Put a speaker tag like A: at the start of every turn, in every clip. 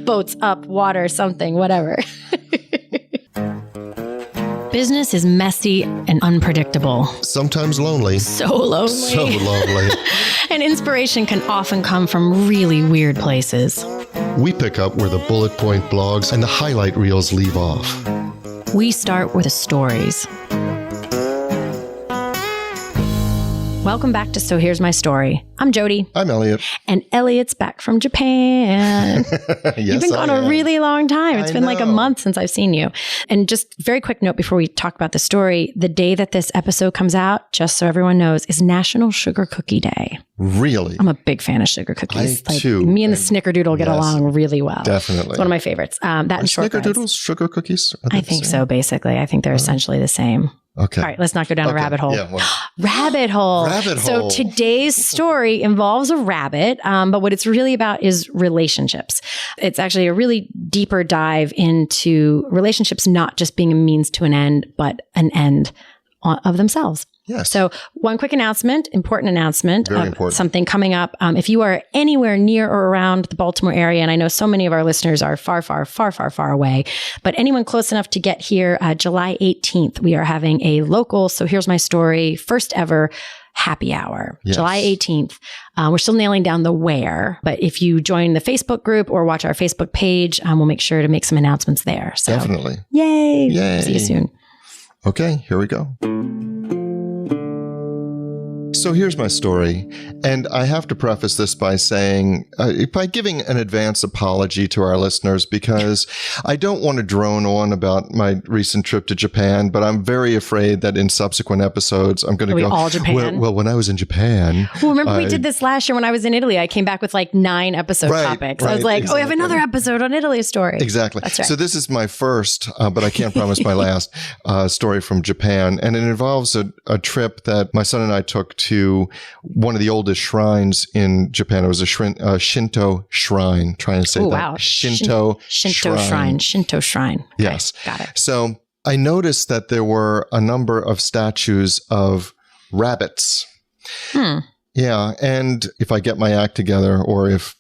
A: boats up, water, something, whatever. Business is messy and unpredictable.
B: Sometimes lonely.
A: So lonely.
B: So lonely.
A: And inspiration can often come from really weird places.
B: We pick up where the bullet point blogs and the highlight reels leave off.
A: We start with the stories. Welcome back to So Here's My Story. I'm Jody.
B: I'm Elliot.
A: And Elliot's back from Japan.
B: Yes,
A: You've been gone a really long time. It's been like a month since I've seen you. And just very quick note before we talk about the story, the day that this episode comes out, just so everyone knows, is National Sugar Cookie Day.
B: Really?
A: I'm a big fan of sugar cookies.
B: I too.
A: Me and the Snickerdoodle get along really well.
B: Definitely.
A: It's one of my favorites. That and shortbreads.
B: Snickerdoodles sugar cookies?
A: I think so, basically. I think they're essentially the same.
B: Okay.
A: All right, let's not go down a rabbit hole.
B: Yeah, well.
A: Rabbit hole.
B: Rabbit
A: So
B: hole.
A: today's story involves a rabbit, but what it's really about is relationships. It's actually a really deeper dive into relationships not just being a means to an end, but an end of themselves.
B: Yes.
A: So one quick announcement, important announcement
B: Very
A: of
B: important.
A: something coming up. If you are anywhere near or around the Baltimore area, and I know so many of our listeners are far, far, far, far, far away, but anyone close enough to get here, July 18th, we are having a local, So Here's My Story, first ever happy hour,
B: Yes.
A: July 18th. We're still nailing down the where, but if you join the Facebook group or watch our Facebook page, we'll make sure to make some announcements there. So,
B: Definitely.
A: Yay.
B: Yay.
A: See you soon.
B: Okay, here we go. So here's my story, and I have to preface this by saying, by giving an advance apology to our listeners, because I don't want to drone on about my recent trip to Japan, but I'm very afraid that in subsequent episodes, I'm going to go,
A: all Japan?
B: Well, when I was in Japan.
A: Well, remember we did this last year when I was in Italy. I came back with like 9 episode topics. I was like,
B: exactly.
A: I have another episode on Italy story.
B: Exactly.
A: That's right.
B: So this is my first, but I can't promise my last story from Japan. And it involves a trip that my son and I took to one of the oldest shrines in Japan. It was a Shinto shrine. Trying to say that.
A: Wow.
B: Shinto
A: shrine. Shinto shrine. Okay,
B: yes.
A: Got it.
B: So I noticed that there were a number of statues of rabbits. Yeah. And if I get my act together, or if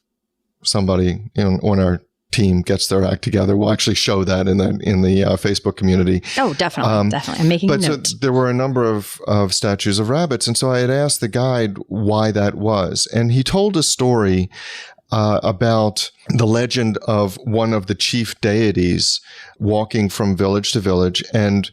B: somebody on our team gets their act together, we'll actually show that in the Facebook community.
A: Oh, definitely. Definitely. I'm making a note.
B: So there were a number of statues of rabbits. And so I had asked the guide why that was. And he told a story about the legend of one of the chief deities walking from village to village and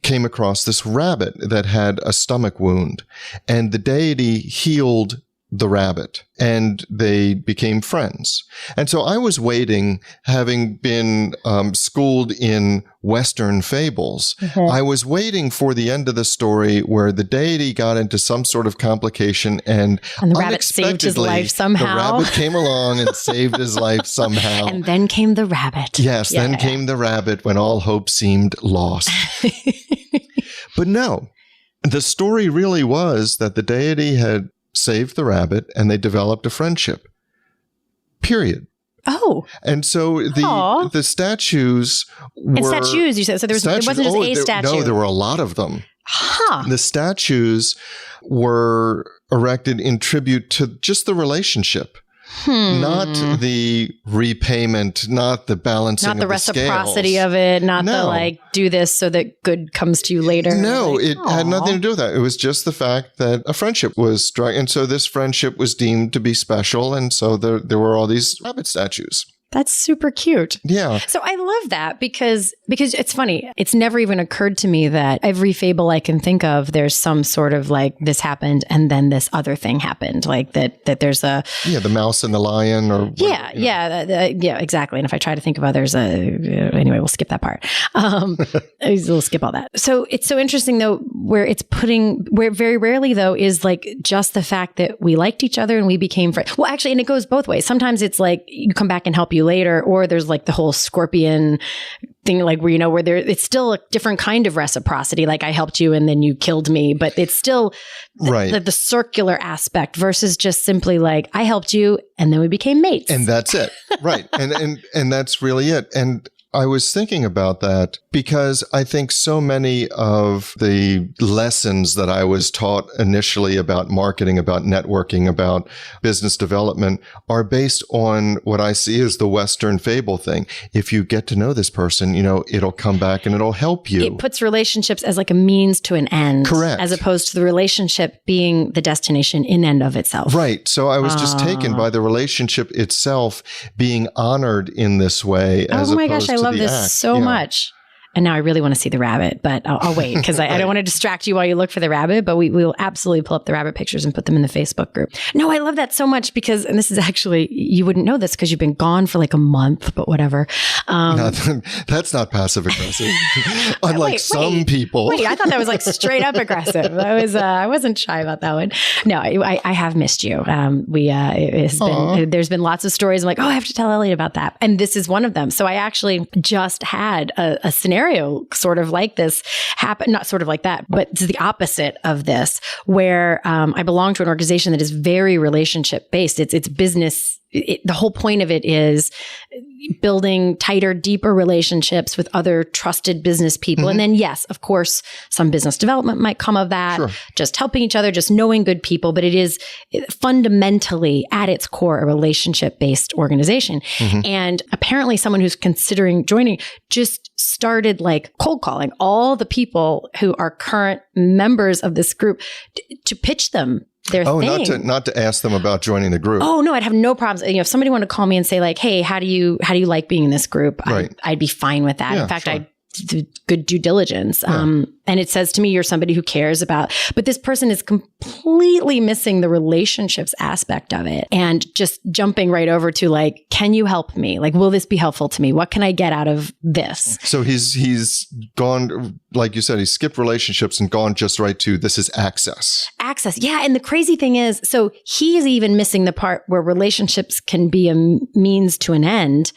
B: came across this rabbit that had a stomach wound. And the deity healed the rabbit, and they became friends. And so I was waiting, having been schooled in Western fables, I was waiting for the end of the story where the deity got into some sort of complication, and
A: the rabbit saved his life somehow.
B: The rabbit came along and saved his life somehow.
A: And then came the rabbit.
B: Yes, then came the rabbit when all hope seemed lost. But no, the story really was that the deity had saved the rabbit, and they developed a friendship. Period.
A: Oh.
B: And so the statues were...
A: And statues, you said. So there wasn't just a statue.
B: No, there were a lot of them.
A: Huh.
B: The statues were erected in tribute to just the relationship. Not the repayment, not the balancing of the
A: reciprocity
B: scales.
A: of it, not the do this so that good comes to you later.
B: No, it had nothing to do with that. It was just the fact that a friendship was struck. And so this friendship was deemed to be special. And so there were all these rabbit statues.
A: That's super cute.
B: Yeah.
A: So I love that because it's funny. It's never even occurred to me that every fable I can think of, there's some sort of like this happened and then this other thing happened. Like that there's a...
B: Yeah, the mouse and the lion or...
A: Yeah, exactly. And if I try to think of others, anyway, we'll skip that part. We'll skip all that. So it's so interesting though, where very rarely though is like just the fact that we liked each other and we became friends. Well, actually, and it goes both ways. Sometimes it's like you come back and help you later, or there's like the whole scorpion thing, like where it's still a different kind of reciprocity. Like I helped you and then you killed me, but it's still the circular aspect versus just simply like I helped you and then we became mates.
B: And that's it. Right. And that's really it. And I was thinking about that because I think so many of the lessons that I was taught initially about marketing, about networking, about business development are based on what I see as the Western fable thing. If you get to know this person, it'll come back and it'll help you.
A: It puts relationships as like a means to an end.
B: Correct.
A: As opposed to the relationship being the destination in and of itself.
B: Right. So I was just taken by the relationship itself being honored in this way as opposed to the act.
A: I love this so much. And now I really want to see the rabbit, but I'll wait because I don't want to distract you while you look for the rabbit, but we will absolutely pull up the rabbit pictures and put them in the Facebook group. No, I love that so much because, and this is actually, you wouldn't know this because you've been gone for like a month, but whatever.
B: That's not passive aggressive. Unlike some people.
A: Wait, I thought that was like straight up aggressive. I wasn't shy about that one. No, I have missed you. There's been lots of stories. I'm like, I have to tell Elliot about that. And this is one of them. So I actually just had a scenario sort of like this happen, not sort of like that, but it's the opposite of this, where I belong to an organization that is very relationship based. It's business. The whole point of it is building tighter, deeper relationships with other trusted business people. Mm-hmm. And then, yes, of course, some business development might come of that, sure. Just helping each other, just knowing good people. But it is fundamentally at its core a relationship-based organization. Mm-hmm. And apparently someone who's considering joining just started like cold calling all the people who are current members of this group to pitch them their thing.
B: Not to ask them about joining the group.
A: Oh no, I'd have no problems. If somebody wanted to call me and say like, "Hey, how do you like being in this group?" Right. I'd be fine with that. Yeah, in fact, sure. I do good due diligence. Yeah. And it says to me, you're somebody who cares about, but this person is completely missing the relationships aspect of it and just jumping right over to like, can you help me? Like, will this be helpful to me? What can I get out of this?
B: So he's gone, like you said, he skipped relationships and gone just right to this is access.
A: Access. Yeah. And the crazy thing is, so he is even missing the part where relationships can be a means to an end.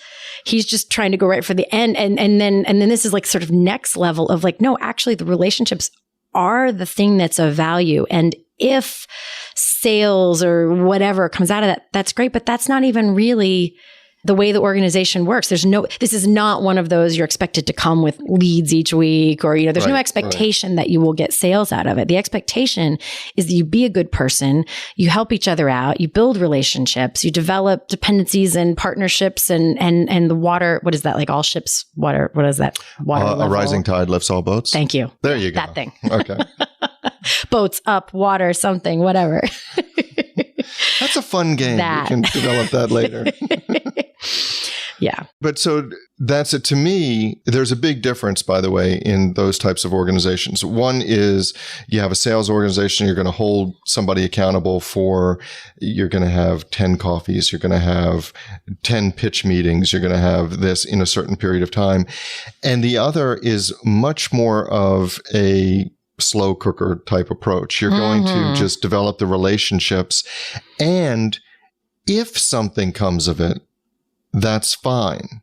A: He's just trying to go right for the end. And then this is like sort of next level of like, no, actually the relationships are the thing that's of value. And if sales or whatever comes out of that, that's great, but that's not even really the way the organization works. This is not one of those you're expected to come with leads each week or, there's no expectation that you will get sales out of it. The expectation is that you be a good person, you help each other out, you build relationships, you develop dependencies and partnerships and the water, what is that? Like all ships, water, what is that? Water level?
B: A rising tide lifts all boats.
A: Thank you.
B: There you go.
A: That thing.
B: Okay.
A: Boats up, water, something, whatever.
B: That's a fun game. We can develop that later.
A: Yeah.
B: But so that's it. To me, there's a big difference, by the way, in those types of organizations. One is you have a sales organization, you're going to hold somebody accountable for, you're going to have 10 coffees, you're going to have 10 pitch meetings, you're going to have this in a certain period of time. And the other is much more of a slow cooker type approach. You're going to just develop the relationships. And if something comes of it, that's fine.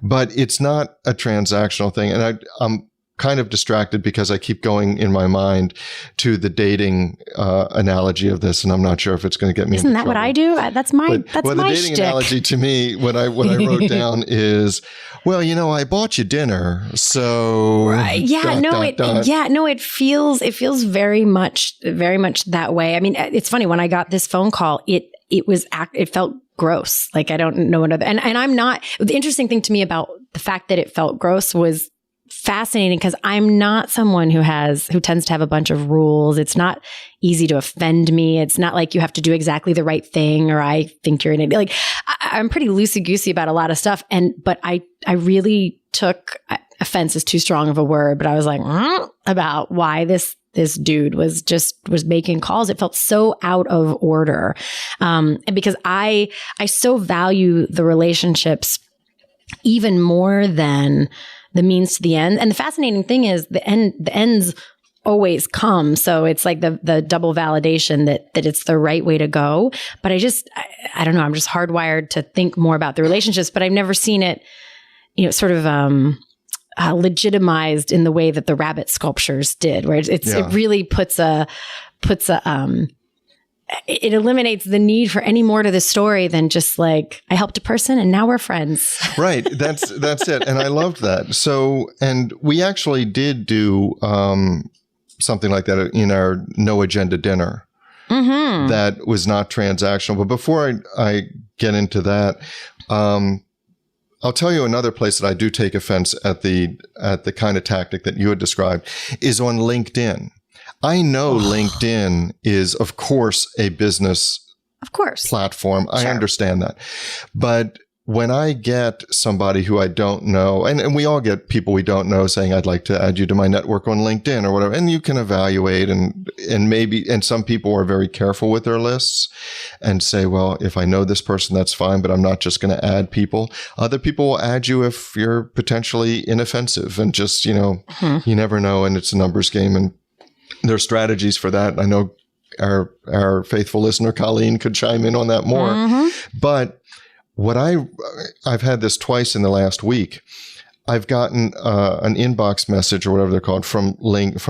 B: But it's not a transactional thing. And I'm kind of distracted because I keep going in my mind to the dating analogy of this, and I'm not sure if it's going to get me.
A: Isn't that
B: trouble.
A: What I do? That's my
B: the dating
A: shtick.
B: Analogy to me, what I wrote down is, well, I bought you dinner, so
A: right. Yeah, it feels very much that way. I mean, it's funny when I got this phone call, it felt gross. Like I don't know another, and I'm not. The interesting thing to me about the fact that it felt gross was fascinating because I'm not someone who tends to have a bunch of rules. It's not easy to offend me. It's not like you have to do exactly the right thing or I think you're an idiot. Like I'm pretty loosey-goosey about a lot of stuff. But I really took offense is too strong of a word, but I was like, about why this dude was making calls. It felt so out of order. And because I so value the relationships even more than the means to the end. And the fascinating thing is the ends always come. So it's like the double validation that it's the right way to go. But I don't know. I'm just hardwired to think more about the relationships, but I've never seen it, sort of, legitimized in the way that the rabbit sculptures did, where it really puts a it eliminates the need for any more to the story than just like, I helped a person and now we're friends.
B: Right. That's it. And I loved that. So, and we actually did do something like that in our no agenda dinner. Mm-hmm. That was not transactional. But before I get into that, I'll tell you another place that I do take offense at the kind of tactic that you had described is on LinkedIn. I know LinkedIn is, of course, a business platform. Sure. I understand that. But when I get somebody who I don't know, and we all get people we don't know saying, I'd like to add you to my network on LinkedIn or whatever, and you can evaluate and some people are very careful with their lists and say, well, if I know this person, that's fine, but I'm not just going to add people. Other people will add you if you're potentially inoffensive and just, you never know. And it's a numbers game and there are strategies for that. I know our faithful listener, Colleen, could chime in on that more, but what I've had this twice in the last week. I've gotten an inbox message or whatever they're called from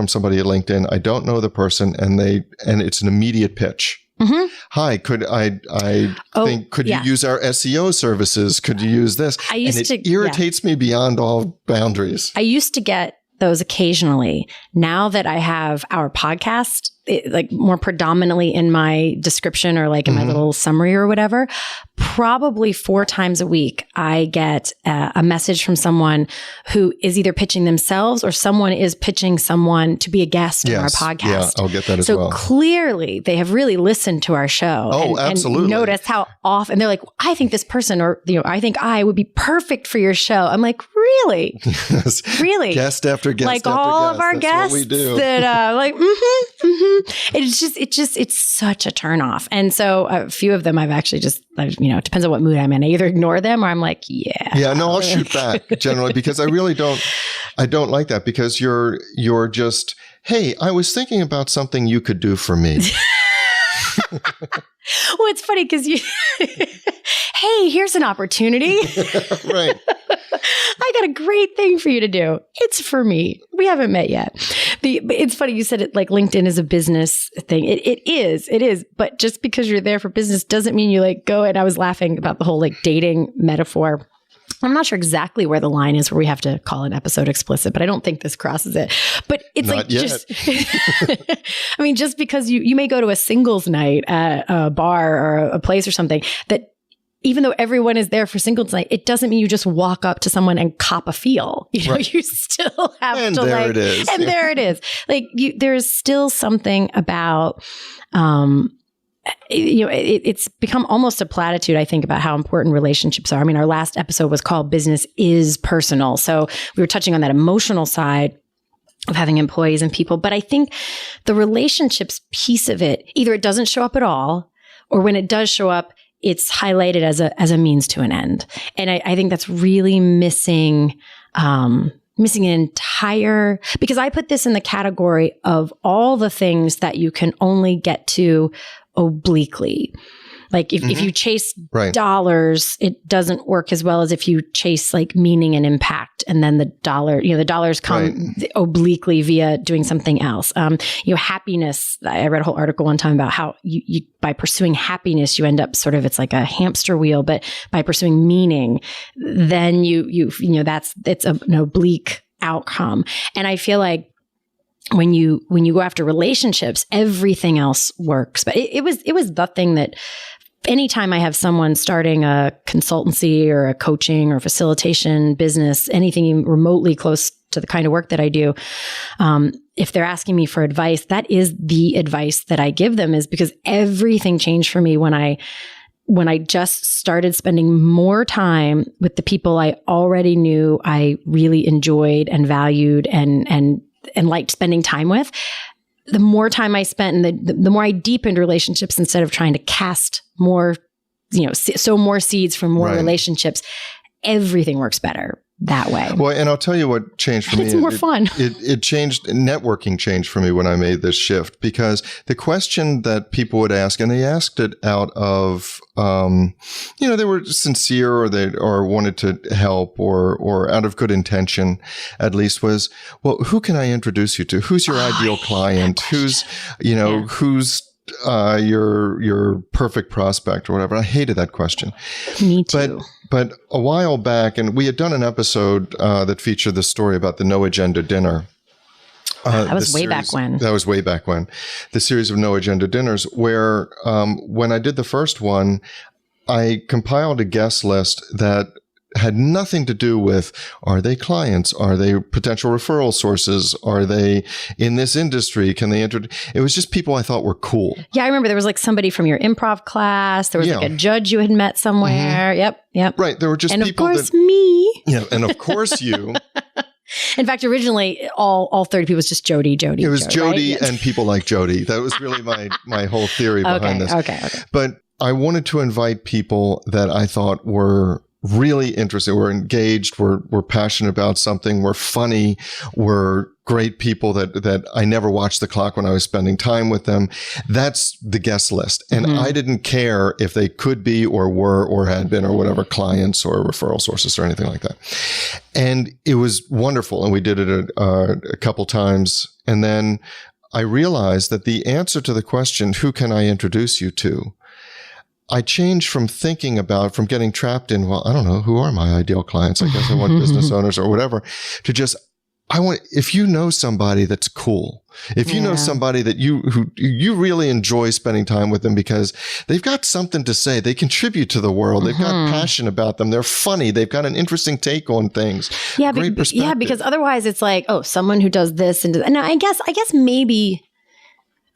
B: somebody at LinkedIn. I don't know the person, and it's an immediate pitch. Mm-hmm. Hi, could you use our SEO services? Could you use this? It irritates me beyond all boundaries.
A: I used to get those occasionally. Now that I have our podcast, like more predominantly in my description or like in my little summary or whatever, probably 4 times a week, I get a message from someone who is either pitching themselves or someone is pitching someone to be a guest on our podcast.
B: Yeah, I'll get that as well.
A: So clearly they have really listened to our show.
B: Oh, absolutely.
A: And noticed how often they're like, I think this person or, I think I would be perfect for your show. I'm like, really?
B: Yes.
A: Really?
B: Guest after guest
A: like
B: after
A: all
B: guest.
A: Of our
B: That's
A: guests
B: what we do.
A: That like, it's such a turnoff. And so a few of them I've actually it depends on what mood I'm in. I either ignore them or I'm like, yeah.
B: No, I'll shoot back generally because I really don't like that because you're just, hey, I was thinking about something you could do for me.
A: Well, it's funny because hey, here's an opportunity.
B: Right.
A: I got a great thing for you to do. It's for me. We haven't met yet. It's funny you said it like LinkedIn is a business thing. It is. But just because you're there for business doesn't mean you like go. And I was laughing about the whole like dating metaphor. I'm not sure exactly where the line is where we have to call an episode explicit, but I don't think this crosses it. But it's
B: not
A: like
B: yet.
A: just, I mean, just because you may go to a singles night at a bar or a place or something that even though everyone is there for singles night, it doesn't mean you just walk up to someone and cop a feel.
B: Right.
A: You still have
B: and
A: to
B: there it is.
A: And there it is. Like there's still something about, it's become almost a platitude, I think, about how important relationships are. I mean, our last episode was called Business is Personal. So we were touching on that emotional side of having employees and people. But I think the relationships piece of it, either it doesn't show up at all, or when it does show up, it's highlighted as a means to an end. And I think that's really missing an entire, because I put this in the category of all the things that you can only get to obliquely. Like if you chase dollars, it doesn't work as well as if you chase like meaning and impact. And then the dollars come obliquely via doing something else. Happiness. I read a whole article one time about how you by pursuing happiness, you end up sort of, it's like a hamster wheel, but by pursuing meaning, then it's an oblique outcome. And I feel like when you go after relationships, everything else works. But it was the thing that anytime I have someone starting a consultancy or a coaching or facilitation business, anything remotely close to the kind of work that I do, if they're asking me for advice, that is the advice that I give them, is because everything changed for me when I just started spending more time with the people I already knew I really enjoyed and valued and liked spending time with. The more time I spent and the more I deepened relationships instead of trying to cast more, sow more seeds for more relationships, everything works better that way.
B: Well, and I'll tell you what changed for me.
A: It's more fun.
B: It changed, networking changed for me when I made this shift, because the question that people would ask, and they asked it out of, they were sincere or wanted to help or out of good intention, at least, was, well, who can I introduce you to? Who's your ideal client? Who's your perfect prospect or whatever? I hated that question.
A: Me too.
B: But a while back, and we had done an episode that featured the story about the No Agenda Dinner.
A: That was way back when.
B: That was way back when. The series of No Agenda Dinners, where when I did the first one, I compiled a guest list that had nothing to do with, are they clients? Are they potential referral sources? Are they in this industry? Can they enter? It was just people I thought were cool.
A: Yeah, I remember there was like somebody from your improv class. There was like a judge you had met somewhere. Mm-hmm. Yep.
B: Right. There were just
A: and
B: people.
A: And of course, me.
B: Yeah. And of course, you.
A: In fact, originally, all 30 people was just Jody.
B: It was Jody
A: right?
B: and people like Jody. That was really my whole theory behind this.
A: Okay.
B: But I wanted to invite people that I thought were really interested, were engaged, were passionate about something, were funny, were great people that I never watched the clock when I was spending time with them. That's the guest list. And I didn't care if they could be or were or had been or whatever clients or referral sources or anything like that. And it was wonderful. And we did it a couple times. And then I realized that the answer to the question, who can I introduce you to? I changed from getting trapped in, well, I don't know, who are my ideal clients? I guess I want business owners or whatever, to just, if you know somebody that's cool, if you know somebody that you really enjoy spending time with them because they've got something to say, they contribute to the world, they've got passion about them, they're funny, they've got an interesting take on things.
A: Yeah,
B: great perspective.
A: Yeah, because otherwise it's like, oh, someone who does this and I guess maybe,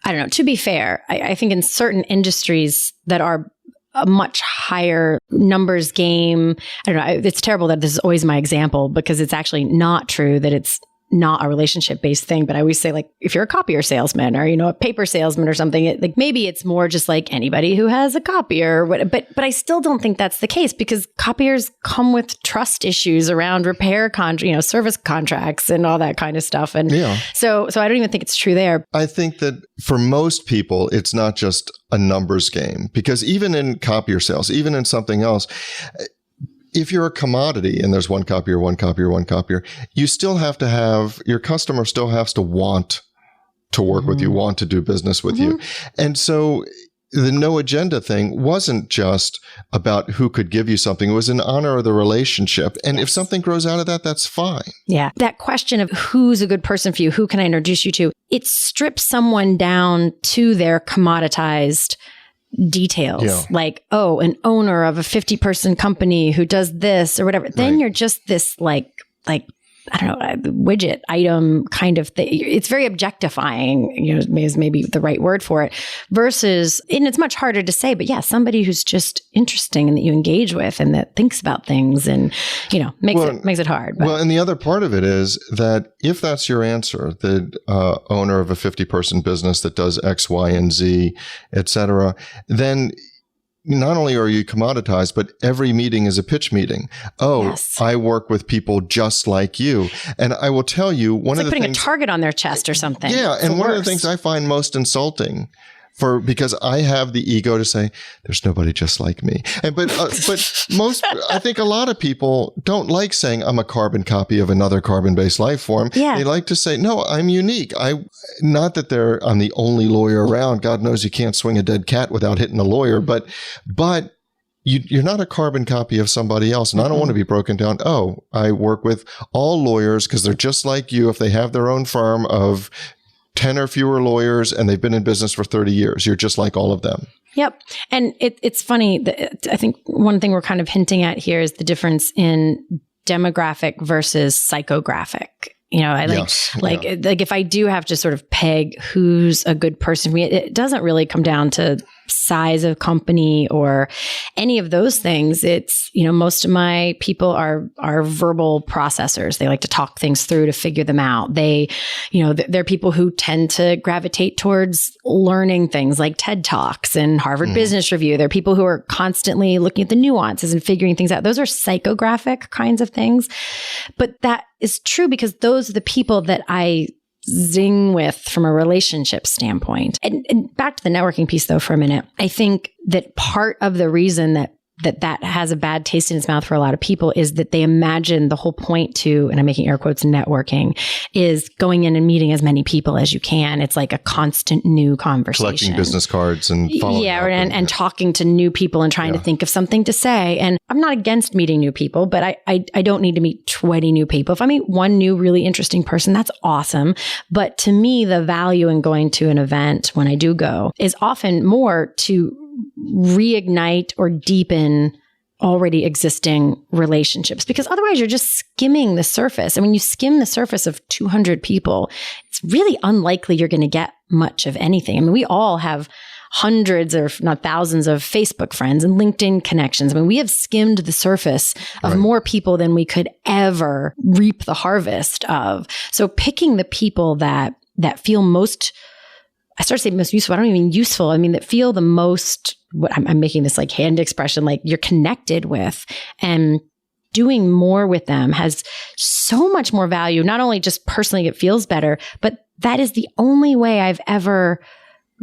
A: I don't know, to be fair, I think in certain industries that are a much higher numbers game. I don't know. It's terrible that this is always my example because it's actually not true that it's not a relationship based thing. But I always say, like, if you're a copier salesman or, a paper salesman or something, like maybe it's more just like anybody who has a copier. But I still don't think that's the case because copiers come with trust issues around repair service contracts and all that kind of stuff. And so I don't even think it's true there.
B: I think that for most people, it's not just a numbers game because even in copier sales, even in something else, if you're a commodity and there's one copier, you still have to have, your customer still has to want to work with you, want to do business with you. And so the no agenda thing wasn't just about who could give you something. It was in honor of the relationship. And if something grows out of that, that's fine. Yeah.
A: That question of who's a good person for you, who can I introduce you to? It strips someone down to their commoditized details, like, oh, an owner of a 50-person company who does this or whatever. Then you're just this like, I don't know, widget item kind of thing. It's very objectifying, is maybe the right word for it versus, and it's much harder to say, but somebody who's just interesting and that you engage with and that thinks about things and, makes it hard. But.
B: Well, and the other part of it is that if that's your answer, the owner of a 50-person business that does X, Y, and Z, et cetera, then not only are you commoditized, but every meeting is a pitch meeting. Oh, I work with people just like you. And I will tell you, one of the things—
A: putting a target on their chest or something.
B: Yeah. And one of the things I find most insulting because I have the ego to say, there's nobody just like me. But I think a lot of people don't like saying I'm a carbon copy of another carbon-based life form.
A: Yeah.
B: They like to say, no, I'm unique. Not that I'm the only lawyer around. God knows you can't swing a dead cat without hitting a lawyer, but you're not a carbon copy of somebody else. And I don't want to be broken down. Oh, I work with all lawyers because they're just like you. If they have their own firm of 10 or fewer lawyers and they've been in business for 30 years. You're just like all of them.
A: Yep. And it's funny that I think one thing we're kind of hinting at here is the difference in demographic versus psychographic. Like if I do have to sort of peg who's a good person for me, it doesn't really come down to size of company or any of those things. It's, most of my people are verbal processors. They like to talk things through to figure them out. They're people who tend to gravitate towards learning things like TED Talks and Harvard Business Review. They're people who are constantly looking at the nuances and figuring things out. Those are psychographic kinds of things. But that is true because those are the people that I zing with from a relationship standpoint. And back to the networking piece though for a minute, I think that part of the reason that that has a bad taste in its mouth for a lot of people is that they imagine the whole point to, and I'm making air quotes, networking, is going in and meeting as many people as you can. It's like a constant new conversation.
B: Collecting business cards and following up
A: and talking to new people and trying to think of something to say. And I'm not against meeting new people, but I don't need to meet 20 new people. If I meet one new really interesting person, that's awesome. But to me, the value in going to an event when I do go is often more to reignite or deepen already existing relationships, because otherwise you're just skimming the surface. And when you skim the surface of 200 people, it's really unlikely you're going to get much of anything. I mean, we all have hundreds or if not thousands of Facebook friends and LinkedIn connections. I mean, we have skimmed the surface of more people than we could ever reap the harvest of. So picking the people that feel most, I start to say most useful. I don't even mean useful. I mean, that feel the most, what I'm making this like hand expression, like you're connected with, and doing more with them has so much more value. Not only just personally, it feels better, but that is the only way I've ever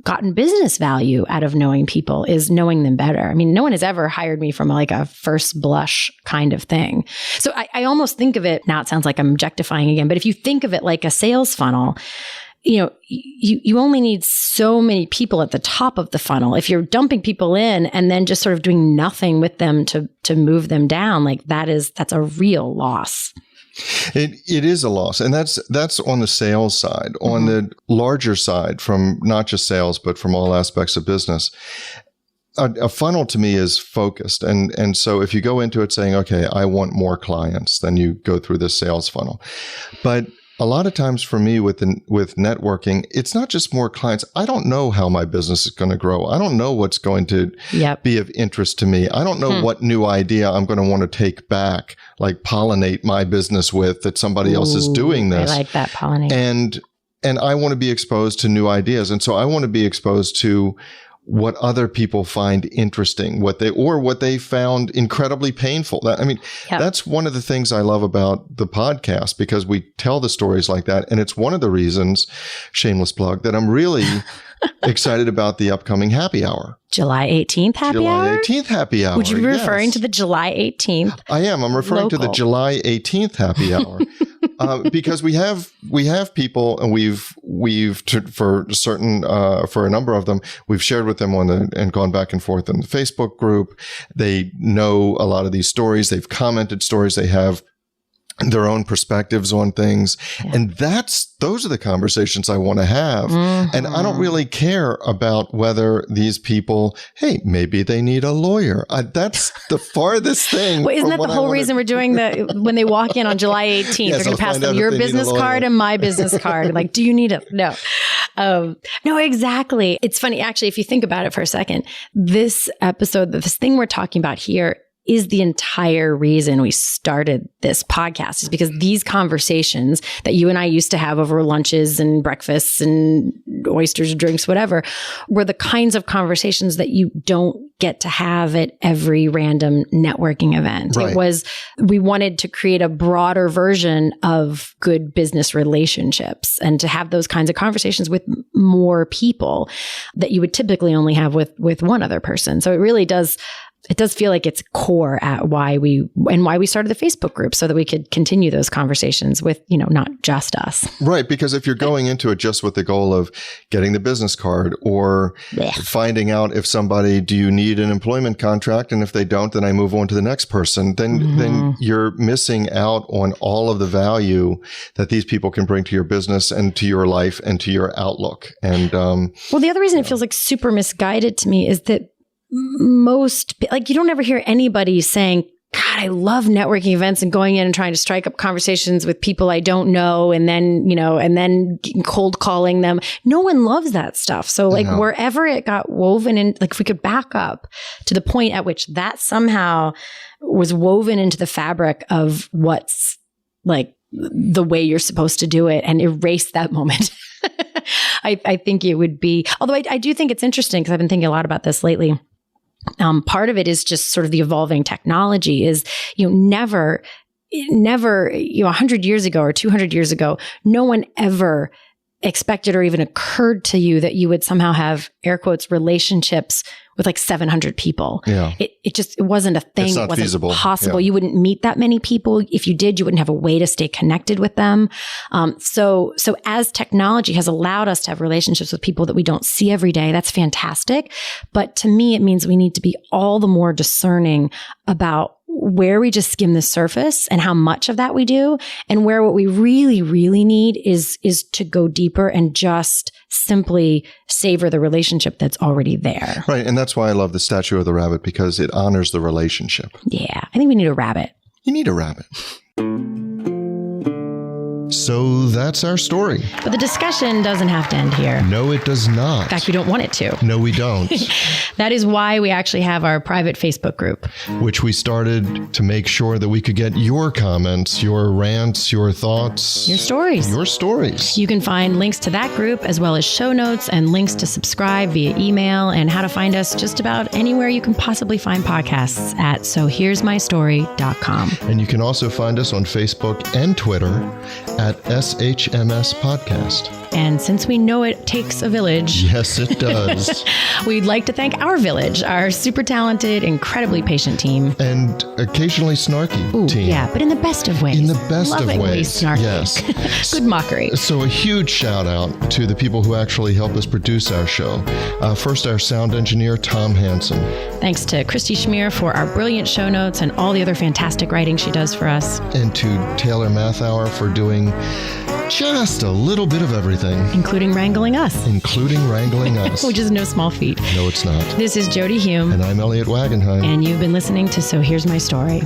A: gotten business value out of knowing people, is knowing them better. I mean, no one has ever hired me from like a first blush kind of thing. So I almost think of it, now it sounds like I'm objectifying again, but if you think of it like a sales funnel, you know, you only need so many people at the top of the funnel. If you're dumping people in and then just sort of doing nothing with them to move them down, like that's a real loss.
B: It is a loss. And that's on the sales side. On the larger side, from not just sales, but from all aspects of business, a funnel to me is focused. And so if you go into it saying, okay, I want more clients, then you go through this sales funnel. But a lot of times for me with networking, it's not just more clients. I don't know how my business is going to grow. I don't know what's going to be of interest to me. I don't know what new idea I'm going to want to take back, like pollinate my business with, that somebody else is doing this. I
A: like that, pollinate.
B: And I want to be exposed to new ideas. And so I want to be exposed to what other people find interesting, what they found incredibly painful. That's one of the things I love about the podcast, because we tell the stories like that. And it's one of the reasons, shameless plug, that I'm really excited about the upcoming happy hour.
A: July 18th happy hour?
B: July 18th happy hour.
A: Would you be referring to the July 18th?
B: I am. I'm referring to the July 18th happy hour. Because we have people, and for a number of them, we've shared with them and gone back and forth in the Facebook group. They know a lot of these stories. They've commented stories. They have their own perspectives on things. Yeah. And those are the conversations I want to have. Mm-hmm. And I don't really care about whether these people, hey, maybe they need a lawyer. That's the farthest thing.
A: Well, isn't that the whole reason we're doing when they walk in on July 18th, they're going to pass them your business card and my business card. Like, do you need it? No. No, exactly. It's funny. Actually, if you think about it for a second, this episode, this thing we're talking about here, is the entire reason we started this podcast, is because these conversations that you and I used to have over lunches and breakfasts and oysters, drinks, whatever, were the kinds of conversations that you don't get to have at every random networking event. Right. We wanted to create a broader version of good business relationships and to have those kinds of conversations with more people that you would typically only have with one other person. So it really does feel like it's core at why we started the Facebook group, so that we could continue those conversations with, not just us.
B: Right. Because if you're going into it just with the goal of getting the business card or finding out if do you need an employment contract? And if they don't, then I move on to the next person. Then you're missing out on all of the value that these people can bring to your business and to your life and to your outlook. And,
A: the other reason it feels like super misguided to me is that you don't ever hear anybody saying, God, I love networking events and going in and trying to strike up conversations with people I don't know, and then cold calling them. No one loves that stuff. So wherever it got woven in, if we could back up to the point at which that somehow was woven into the fabric of what's the way you're supposed to do it, and erase that moment. I think it would be, although I do think it's interesting, because I've been thinking a lot about this lately. Part of it is just sort of the evolving technology is, never, 100 years ago or 200 years ago, no one ever expected or even occurred to you that you would somehow have, air quotes, relationships with like 700 people.
B: Yeah.
A: It wasn't a thing.
B: It's not
A: It wasn't
B: feasible.
A: possible.
B: Yeah.
A: You wouldn't meet that many people. If you did, you wouldn't have a way to stay connected with them. So as technology has allowed us to have relationships with people that we don't see every day, that's fantastic. But to me, it means we need to be all the more discerning about where we just skim the surface and how much of that we do, and where what we really, really need is to go deeper and just simply savor the relationship that's already there.
B: Right. And that's why I love the statue of the rabbit, because it honors the relationship.
A: Yeah. I think we need a rabbit.
B: You need a rabbit. So that's our story.
A: But the discussion doesn't have to end here.
B: No, it does not.
A: In fact, we don't want it to.
B: No, we don't.
A: That is why we actually have our private Facebook group,
B: which we started to make sure that we could get your comments, your rants, your thoughts,
A: your stories.
B: Your stories.
A: You can find links to that group as well as show notes and links to subscribe via email and how to find us just about anywhere you can possibly find podcasts at sohere'smystory.com.
B: And you can also find us on Facebook and Twitter at SHMS Podcast.
A: And since we know it takes a village.
B: Yes, it does.
A: We'd like to thank our village, our super talented, incredibly patient team.
B: And occasionally snarky team.
A: Yeah, but in the best of ways.
B: In the best of ways.
A: Snarky.
B: Yes.
A: Good mockery.
B: So a huge shout out to the people who actually help us produce our show. First, our sound engineer, Tom Hansen.
A: Thanks to Christy Schmier for our brilliant show notes and all the other fantastic writing she does for us.
B: And to Taylor Mathauer for doing just a little bit of everything.
A: Including wrangling us. Which is no small feat.
B: No, it's not.
A: This is Jody Hume.
B: And I'm Elliot Wagenheim.
A: And you've been listening to So Here's My Story.